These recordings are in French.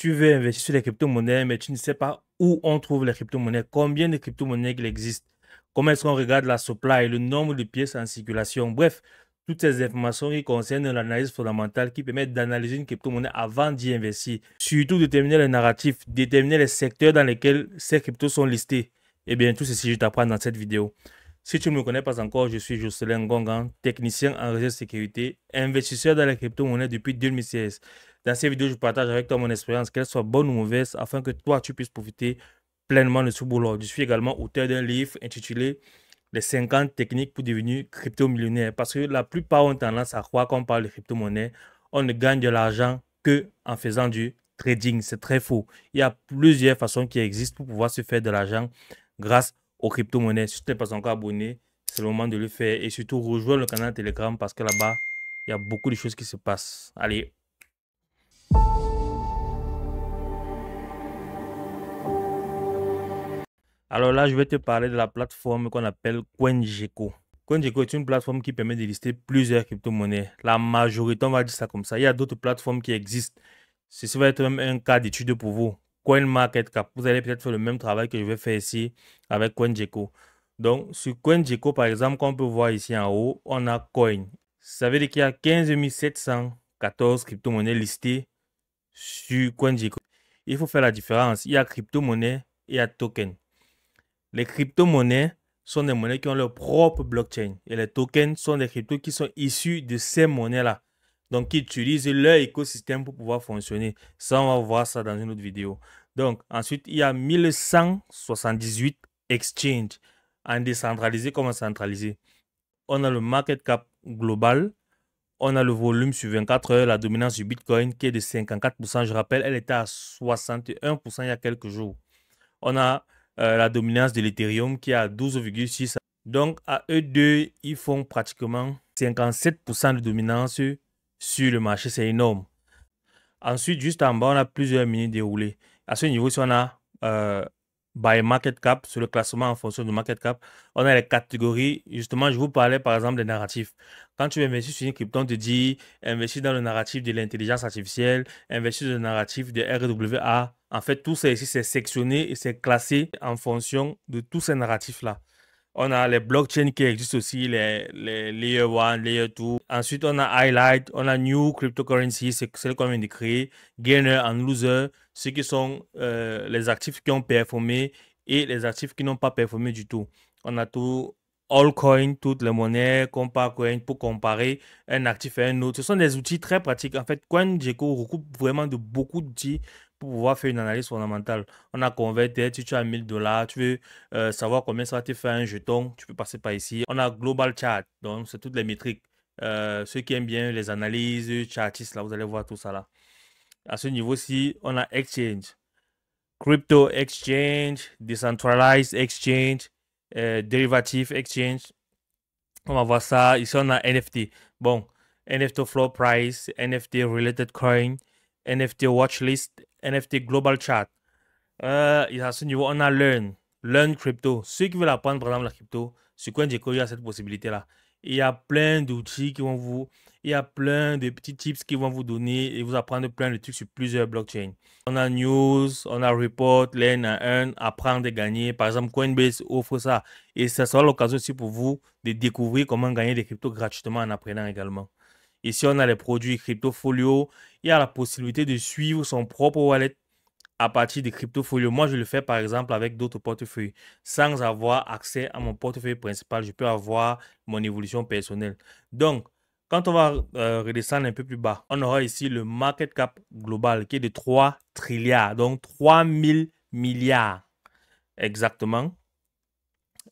Tu veux investir sur les crypto-monnaies, mais tu ne sais pas où on trouve les crypto-monnaies, combien de crypto-monnaies il existe, comment est-ce qu'on regarde la supply, le nombre de pièces en circulation. Bref, toutes ces informations qui concernent l'analyse fondamentale qui permettent d'analyser une crypto-monnaie avant d'y investir. Surtout déterminer le narratif, déterminer les secteurs dans lesquels ces cryptos sont listés. Eh bien, tout ceci, je t'apprends dans cette vidéo. Si tu ne me connais pas encore, je suis Jocelyn Ngongan, technicien en réseau de sécurité, investisseur dans les crypto-monnaies depuis 2016. Dans ces vidéos, je partage avec toi mon expérience, qu'elle soit bonne ou mauvaise, afin que toi, tu puisses profiter pleinement de ce boulot. Je suis également auteur d'un livre intitulé Les 50 techniques pour devenir crypto-millionnaire. Parce que la plupart ont tendance à croire qu'on parle de crypto-monnaie, on ne gagne de l'argent que en faisant du trading. C'est très faux. Il y a plusieurs façons qui existent pour pouvoir se faire de l'argent grâce aux crypto-monnaies. Si tu n'es pas encore abonné, c'est le moment de le faire. Et surtout, rejoins le canal Telegram parce que là-bas, il y a beaucoup de choses qui se passent. Allez. Alors là, je vais te parler de la plateforme qu'on appelle CoinGecko. CoinGecko est une plateforme qui permet de lister plusieurs crypto-monnaies. La majorité, on va dire ça comme ça. Il y a d'autres plateformes qui existent. Ceci va être même un cas d'étude pour vous. CoinMarketCap. Vous allez peut-être faire le même travail que je vais faire ici avec CoinGecko. Donc, sur CoinGecko, par exemple, comme on peut voir ici en haut, on a Coin. Ça veut dire qu'il y a 15 714 crypto-monnaies listées sur CoinGecko. Il faut faire la différence. Il y a crypto-monnaie et il y a token. Les crypto-monnaies sont des monnaies qui ont leur propre blockchain. Et les tokens sont des cryptos qui sont issus de ces monnaies-là. Donc, qui utilisent leur écosystème pour pouvoir fonctionner. Ça, on va voir ça dans une autre vidéo. Donc, ensuite, il y a 1178 exchanges en décentralisé comme en centralisé. On a le market cap global. On a le volume sur 24 heures, la dominance du Bitcoin qui est de 54%. Je rappelle, elle était à 61% il y a quelques jours. On a la dominance de l'Ethereum qui est à 12,6. Donc, à eux deux, ils font pratiquement 57% de dominance sur le marché. C'est énorme. Ensuite, juste en bas, on a plusieurs mini déroulés. À ce niveau, si on a by market cap, sur le classement en fonction du market cap, on a les catégories. Justement, je vous parlais par exemple des narratifs. Quand tu investis sur une crypto, on te dit investir dans le narratif de l'intelligence artificielle, investir dans le narratif de RWA. En fait, tout ça ici, c'est sectionné et c'est classé en fonction de tous ces narratifs-là. On a les blockchains qui existent aussi, les Layer 1, Layer 2. Ensuite, on a Highlight, on a New Cryptocurrency, c'est celle qu'on vient de créer. Gainer and Loser, ceux qui sont les actifs qui ont performé et les actifs qui n'ont pas performé du tout. On a tout, Allcoin, toutes les monnaies, CompaCoin pour comparer un actif à un autre. Ce sont des outils très pratiques. En fait, CoinGecko recoupe vraiment de beaucoup d'outils pour pouvoir faire une analyse fondamentale. On a Converter, si tu as 1000 $, tu veux savoir combien ça va te faire un jeton, tu peux passer par ici. On a Global Chart, donc c'est toutes les métriques. Ceux qui aiment bien les analyses, chartistes, là, vous allez voir tout ça là. À ce niveau-ci, on a Exchange, Crypto Exchange, Decentralized Exchange, Derivative Exchange. On va voir ça. Ici, on a NFT. Bon, NFT Floor Price, NFT Related Coin, NFT Watchlist, NFT Global Chart. Et à ce niveau, on a Learn Crypto. Ceux qui veulent apprendre, par exemple, la crypto, sur CoinGecko, il y a cette possibilité-là. Il y a plein d'outils qui vont vous... Il y a plein de petits tips qui vont vous donner et vous apprendre plein de trucs sur plusieurs blockchains. On a News, on a Report, Learn and Earn, apprendre et gagner. Par exemple, Coinbase offre ça. Et ça sera l'occasion aussi pour vous de découvrir comment gagner des cryptos gratuitement en apprenant également. Ici, on a les produits Cryptofolio. Il y a la possibilité de suivre son propre wallet à partir de Cryptofolio. Moi, je le fais par exemple avec d'autres portefeuilles. Sans avoir accès à mon portefeuille principal, je peux avoir mon évolution personnelle. Donc, quand on va redescendre un peu plus bas, on aura ici le market cap global qui est de 3 trilliards, donc 3000 milliards exactement.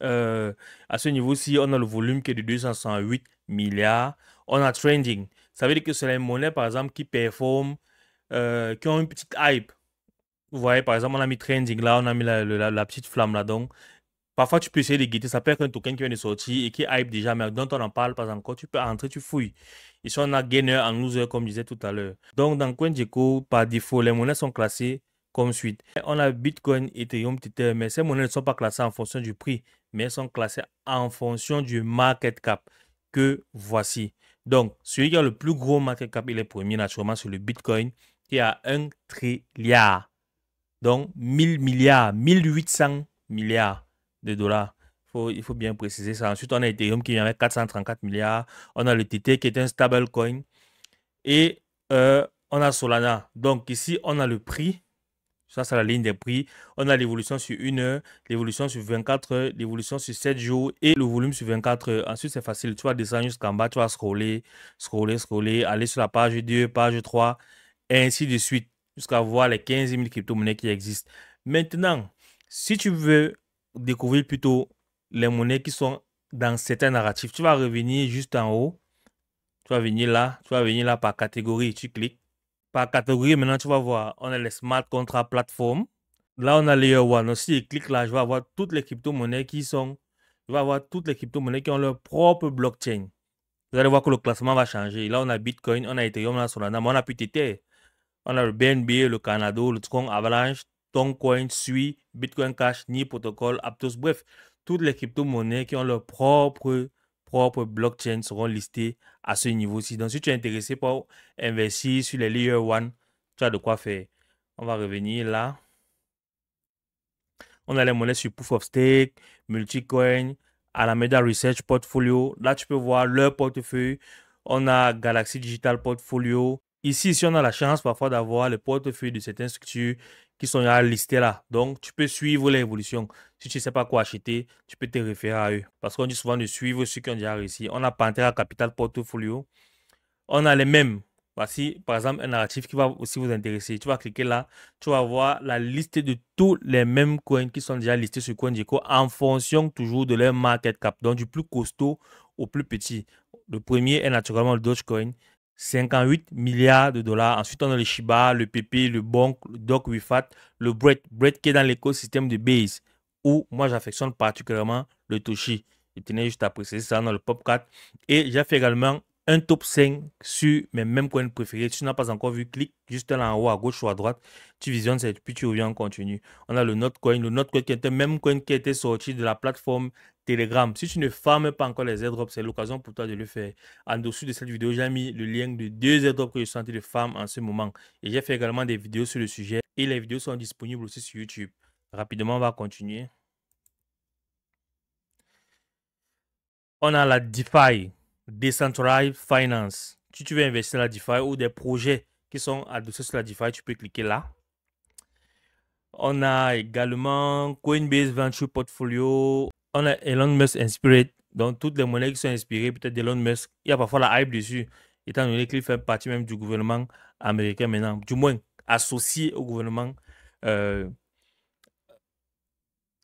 À ce niveau-ci, on a le volume qui est de 268 milliards. On a trending. Ça veut dire que c'est les monnaies, par exemple, qui performent, qui ont une petite hype. Vous voyez, par exemple, on a mis trending là, on a mis la petite flamme là. Donc, parfois, tu peux essayer de guetter. Ça peut être un token qui vient de sortir et qui hype déjà, mais dont on n'en parle pas encore. Tu peux entrer, tu fouilles. Ici, on a gainer en loser, comme je disais tout à l'heure. Donc, dans CoinGecko, par défaut, les monnaies sont classées comme suite. On a Bitcoin, Ethereum, Tether, mais ces monnaies ne sont pas classées en fonction du prix, mais elles sont classées en fonction du market cap que voici. Donc, celui qui a le plus gros market cap, il est premier naturellement sur le Bitcoin. qui est à 1 trilliard. Donc, 1000 milliards, 1800 milliards de dollars. Il faut bien préciser ça. Ensuite, on a Ethereum qui vient avec 434 milliards. On a le TT qui est un stablecoin. Et on a Solana. Donc, ici, on a le prix. Ça, c'est la ligne des prix. On a l'évolution sur 1 heure, l'évolution sur 24 heures, l'évolution sur 7 jours et le volume sur 24 heures. Ensuite, c'est facile. Tu vas descendre jusqu'en bas, tu vas scroller, aller sur la page 2, page 3, et ainsi de suite, jusqu'à voir les 15 000 crypto-monnaies qui existent. Maintenant, si tu veux découvrir plutôt les monnaies qui sont dans certains narratifs, tu vas revenir juste en haut. Tu vas venir là par catégorie, tu cliques. Par catégorie, maintenant, tu vas voir, on a les smart contract platform. Là, on a Layer 1. Si je clique là, je vais avoir toutes les crypto-monnaies qui ont leur propre blockchain. Vous allez voir que le classement va changer. Là, on a Bitcoin, on a Ethereum, on a Solana, mais on a plus Tether. On a le BNB, le Canado, le Tron, Avalanche, Toncoin, Sui, Bitcoin Cash, NI Protocol, Aptos. Bref, toutes les crypto-monnaies qui ont leur propre blockchain seront listées à ce niveau-ci. Donc, si tu es intéressé pour investir sur les Layer 1, tu as de quoi faire. On va revenir là. On a les monnaies sur Proof of Stake, Multicoin, Alameda Research Portfolio. Là, tu peux voir leur portefeuille. On a Galaxy Digital Portfolio. Ici, on a la chance parfois d'avoir les portefeuilles de certaines structures qui sont déjà listées là. Donc, tu peux suivre l'évolution. Si tu ne sais pas quoi acheter, tu peux te référer à eux. Parce qu'on dit souvent de suivre ceux qui ont déjà réussi. On a Pantera Capital Portfolio. On a les mêmes. Voici, par exemple, un narratif qui va aussi vous intéresser. Tu vas cliquer là. Tu vas voir la liste de tous les mêmes coins qui sont déjà listés sur CoinGecko en fonction toujours de leur market cap. Donc, du plus costaud au plus petit. Le premier est naturellement le Dogecoin. 58 milliards de dollars. Ensuite, on a le Shiba, le PP, le Bonk, le Doc Wifat, le Bread qui est dans l'écosystème de Base, où moi j'affectionne particulièrement le Toshi. Je tenais juste à préciser ça dans le Pop 4. Et j'ai fait également un top 5 sur mes mêmes coins préférés. Si tu n'as pas encore vu, clique juste là en haut à gauche ou à droite. Tu visionnes ça et puis tu reviens en continu. On a le Notcoin. Le Notcoin qui était le même coin qui était sorti de la plateforme Telegram. Si tu ne farmes pas encore les airdrops, c'est l'occasion pour toi de le faire. En dessous de cette vidéo, j'ai mis le lien de 2 airdrops que je suis en train de farm en ce moment. Et j'ai fait également des vidéos sur le sujet. Et les vidéos sont disponibles aussi sur YouTube. Rapidement, on va continuer. On a la DeFi, Decentralized Finance. Si tu veux investir dans la DeFi ou des projets qui sont adossés sur la DeFi, tu peux cliquer là. On a également Coinbase Venture Portfolio. On a Elon Musk Inspired. Donc, toutes les monnaies qui sont inspirées peut-être d'Elon Musk. Il y a parfois la hype dessus, étant donné qu'il fait partie même du gouvernement américain maintenant. Du moins, associé au gouvernement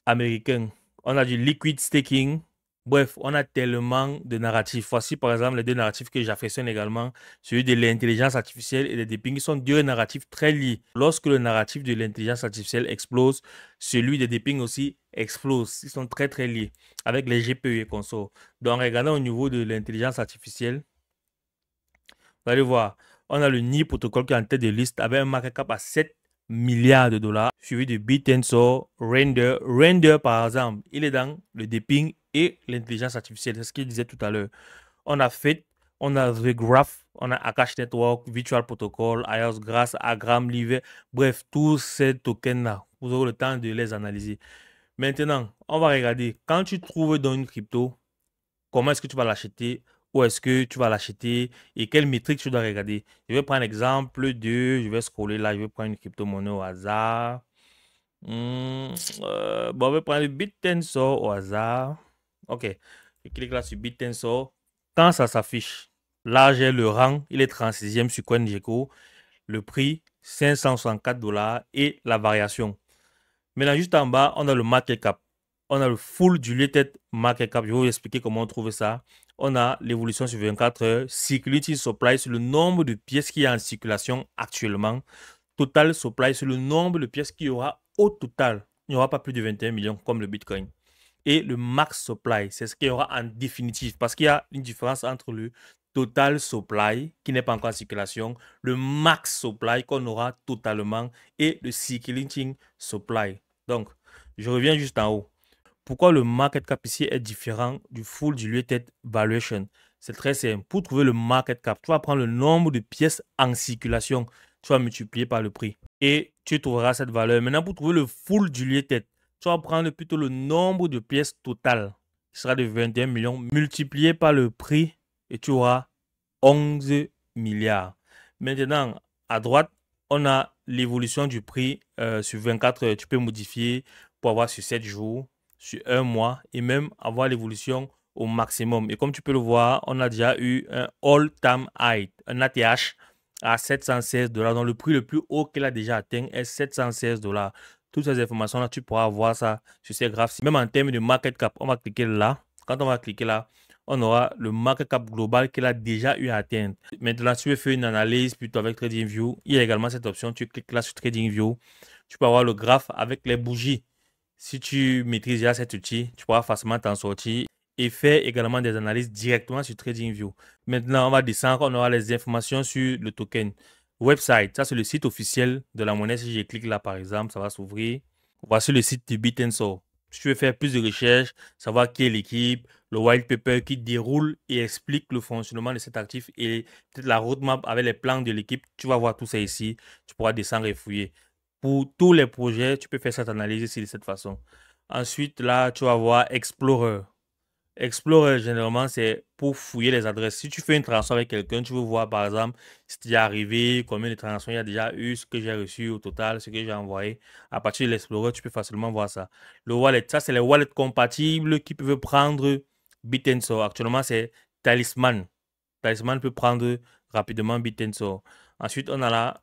américain. On a du liquid staking. Bref, on a tellement de narratifs. Voici par exemple les deux narratifs que j'affectionne également, celui de l'intelligence artificielle et des dépings, qui sont deux narratifs très liés. Lorsque le narratif de l'intelligence artificielle explose, celui des dépings aussi explose. Ils sont très très liés avec les GPU et consorts. Donc regardons au niveau de l'intelligence artificielle. Vous allez voir, on a le NI protocole qui est en tête de liste avec un market cap à 7 milliards de dollars, suivi de BitTensor, Render. Render, par exemple, il est dans le déping et l'intelligence artificielle. C'est ce qu'il disait tout à l'heure. On a Fate, on a The Graph, on a Akash Network, Virtual Protocol, IOS Grass, Agram, Live. Bref, tous ces tokens-là, vous aurez le temps de les analyser. Maintenant, on va regarder. Quand tu trouves dans une crypto, comment est-ce que tu vas l'acheter? Où est-ce que tu vas l'acheter et quelles métriques tu dois regarder. Je vais prendre l'exemple de, je vais scroller là, je vais prendre une crypto-monnaie au hasard. Bon, on va prendre le BitTensor au hasard. Ok, je clique là sur BitTensor. Quand ça s'affiche, là j'ai le rang, il est 36e sur CoinGecko. Le prix, 564 $ et la variation. Maintenant, juste en bas, on a le market cap. On a le full diluted market cap. Je vais vous expliquer comment on trouve ça. On a l'évolution sur 24 heures. Circulating supply sur le nombre de pièces qui y a en circulation actuellement. Total supply sur le nombre de pièces qu'il y aura au total. Il n'y aura pas plus de 21 millions comme le Bitcoin. Et le max supply, c'est ce qu'il y aura en définitive. Parce qu'il y a une différence entre le total supply qui n'est pas encore en circulation, le max supply qu'on aura totalement et le circulating supply. Donc, je reviens juste en haut. Pourquoi le market cap ici est différent du full diluted valuation? C'est très simple. Pour trouver le market cap, tu vas prendre le nombre de pièces en circulation. tu vas multiplier par le prix. Et tu trouveras cette valeur. Maintenant, pour trouver le full du lieu tête, tu vas prendre plutôt le nombre de pièces totales, qui sera de 21 millions, multiplié par le prix, et tu auras 11 milliards. Maintenant, à droite, on a l'évolution du prix sur 24 heures. Tu peux modifier pour avoir sur 7 jours, sur un mois, et même avoir l'évolution au maximum. Et comme tu peux le voir, on a déjà eu un all-time high, un ATH à 716 $. Donc, le prix le plus haut qu'elle a déjà atteint est 716 $. Toutes ces informations-là, tu pourras voir ça sur ces graphes. Même en termes de market cap, on va cliquer là. Quand on va cliquer là, on aura le market cap global qu'elle a déjà eu à atteindre. Maintenant, si tu veux faire une analyse plutôt avec TradingView, il y a également cette option. Tu cliques là sur TradingView. Tu peux avoir le graphe avec les bougies. Si tu maîtrises déjà cet outil, tu pourras facilement t'en sortir et faire également des analyses directement sur TradingView. Maintenant, on va descendre, on aura les informations sur le token. Website, ça c'est le site officiel de la monnaie. Si je clique là par exemple, ça va s'ouvrir. Voici le site de Bit'nSoul. Si tu veux faire plus de recherches, savoir qui est l'équipe, le white paper qui déroule et explique le fonctionnement de cet actif et peut-être la roadmap avec les plans de l'équipe, tu vas voir tout ça ici. Tu pourras descendre et fouiller. Pour tous les projets, tu peux faire cette analyse ici de cette façon. Ensuite, là, tu vas voir Explorer. Explorer, généralement, c'est pour fouiller les adresses. Si tu fais une transaction avec quelqu'un, tu veux voir, par exemple, ce qui est arrivé, combien de transactions il y a déjà eu, ce que j'ai reçu au total, ce que j'ai envoyé. À partir de l'Explorer, tu peux facilement voir ça. Le wallet, ça, c'est les wallets compatibles qui peuvent prendre Bit'nSoul. Actuellement, c'est Talisman. Talisman peut prendre rapidement Bit'nSoul. Ensuite, on a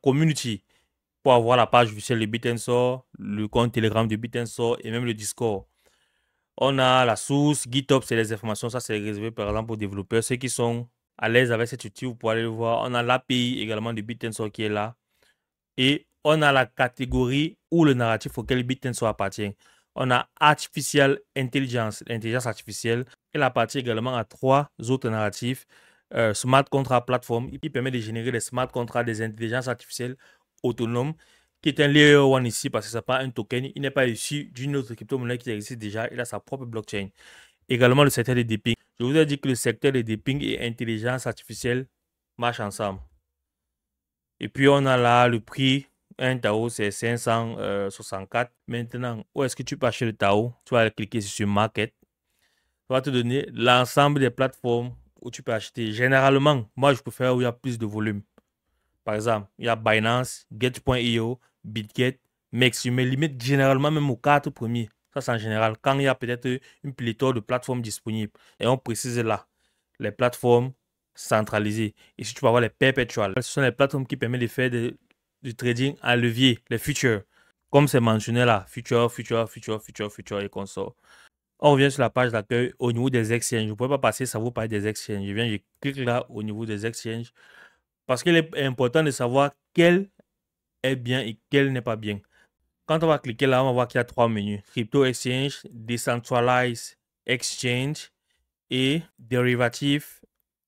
Community pour avoir la page officielle de Bit'nSoul, le compte Telegram de Bit'nSoul et même le Discord. On a la source, GitHub, c'est les informations, ça c'est réservé par exemple aux développeurs. Ceux qui sont à l'aise avec cet outil, vous pouvez aller le voir. On a l'API également de Bit'nSoul qui est là. Et on a la catégorie ou le narratif auquel Bit'nSoul appartient. On a Artificial Intelligence, l'intelligence artificielle. Elle appartient également à 3 autres narratifs. Smart Contract Platform, qui permet de générer des smart contracts des intelligences artificielles autonomes, qui est un Layer 1 ici parce que ce n'est pas un token. Il n'est pas issu d'une autre crypto-monnaie qui existe déjà. Il a sa propre blockchain. Également, le secteur des dipping. Je vous ai dit que le secteur des dipping et intelligence artificielle marchent ensemble. Et puis, on a là le prix. Un Tao, c'est 564. Maintenant, où est-ce que tu peux acheter le Tao? Tu vas cliquer sur Market. Ça va te donner l'ensemble des plateformes où tu peux acheter. Généralement, moi, je préfère où il y a plus de volume. Par exemple, il y a Binance, Get.io, BitGet, Mex. Je me limite généralement même aux 4 premiers. Ça, c'est en général. Quand il y a peut-être une pléthore de plateformes disponibles. Et on précise là, les plateformes centralisées. Ici, tu vas voir les perpetual. Ce sont les plateformes qui permettent de faire du trading à levier, les futures. Comme c'est mentionné là, future et consort. On revient sur la page d'accueil au niveau des exchanges. Je ne pourrais pas passer, ça vous parle des exchanges. Je clique là au niveau des exchanges. Parce qu'il est important de savoir quel est bien et quel n'est pas bien. Quand on va cliquer là, on va voir qu'il y a 3 menus. Crypto Exchange, Decentralized Exchange et Derivative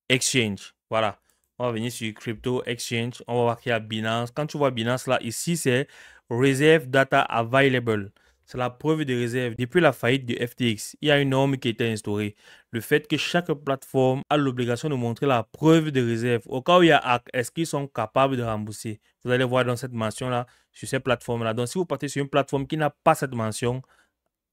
Exchange. Voilà. On va venir sur Crypto Exchange. On va voir qu'il y a Binance. Quand tu vois Binance là, ici c'est Reserve Data Available. C'est la preuve de réserve. Depuis la faillite de FTX, il y a une norme qui a été instaurée. Le fait que chaque plateforme a l'obligation de montrer la preuve de réserve. Au cas où il y a hack, est-ce qu'ils sont capables de rembourser? Vous allez voir dans cette mention-là, sur ces plateformes-là. Donc, si vous partez sur une plateforme qui n'a pas cette mention,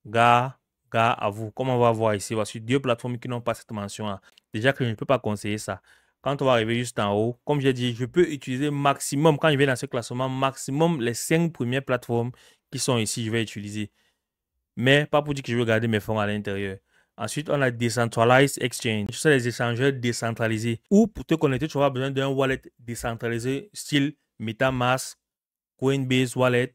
gars à vous. Comme on va voir ici, voici 2 plateformes qui n'ont pas cette mention-là. Déjà que je ne peux pas conseiller ça. Quand on va arriver juste en haut, comme j'ai dit, je peux utiliser maximum, quand je vais dans ce classement, maximum les 5 premières plateformes qui sont ici, je vais utiliser. Mais pas pour dire que je veux garder mes fonds à l'intérieur. Ensuite, on a Decentralized Exchange. Ce sont les échangeurs décentralisés. Ou pour te connecter, tu auras besoin d'un wallet décentralisé style MetaMask, Coinbase Wallet,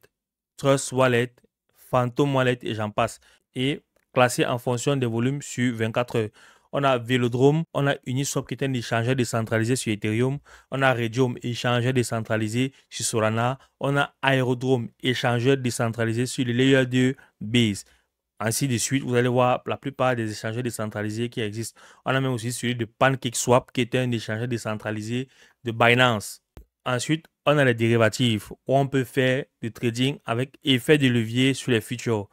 Trust Wallet, Phantom Wallet et j'en passe. Et classé en fonction des volumes sur 24 heures. On a Velodrome, on a Uniswap qui est un échangeur décentralisé sur Ethereum, on a Redium, échangeur décentralisé sur Solana, on a Aerodrome, échangeur décentralisé sur le Layer 2 Base. Ainsi de suite, vous allez voir la plupart des échangeurs décentralisés qui existent. On a même aussi celui de PancakeSwap qui est un échangeur décentralisé de Binance. Ensuite, on a les dérivatifs où on peut faire du trading avec effet de levier sur les futures.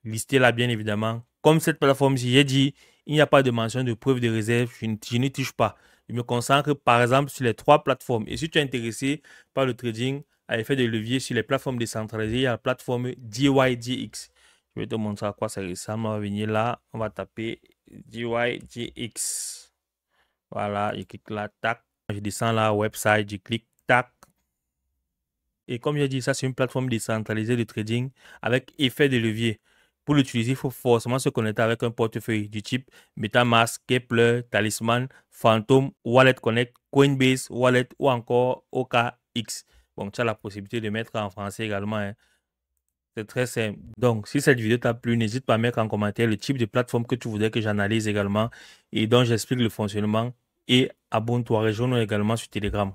Listez là bien évidemment. Comme cette plateforme, si j'ai dit, il n'y a pas de mention de preuve de réserve, je n'y touche pas. Je me consacre par exemple sur les 3 plateformes. Et si tu es intéressé par le trading à effet de levier sur les plateformes décentralisées, il y a la plateforme DYDX. Je vais te montrer à quoi ça ressemble. On va venir là, on va taper DYDX. Voilà, je clique là, tac. Je descends là, website, je clique, tac. Et comme j'ai dit, ça c'est une plateforme décentralisée de trading avec effet de levier. Pour l'utiliser, il faut forcément se connecter avec un portefeuille du type MetaMask, Kepler, Talisman, Phantom, Wallet Connect, Coinbase, Wallet ou encore OKX. Bon, tu as la possibilité de mettre en français également, hein. C'est très simple. Donc, si cette vidéo t'a plu, n'hésite pas à mettre en commentaire le type de plateforme que tu voudrais que j'analyse également et dont j'explique le fonctionnement. Et abonne-toi, rejoins-nous également sur Telegram.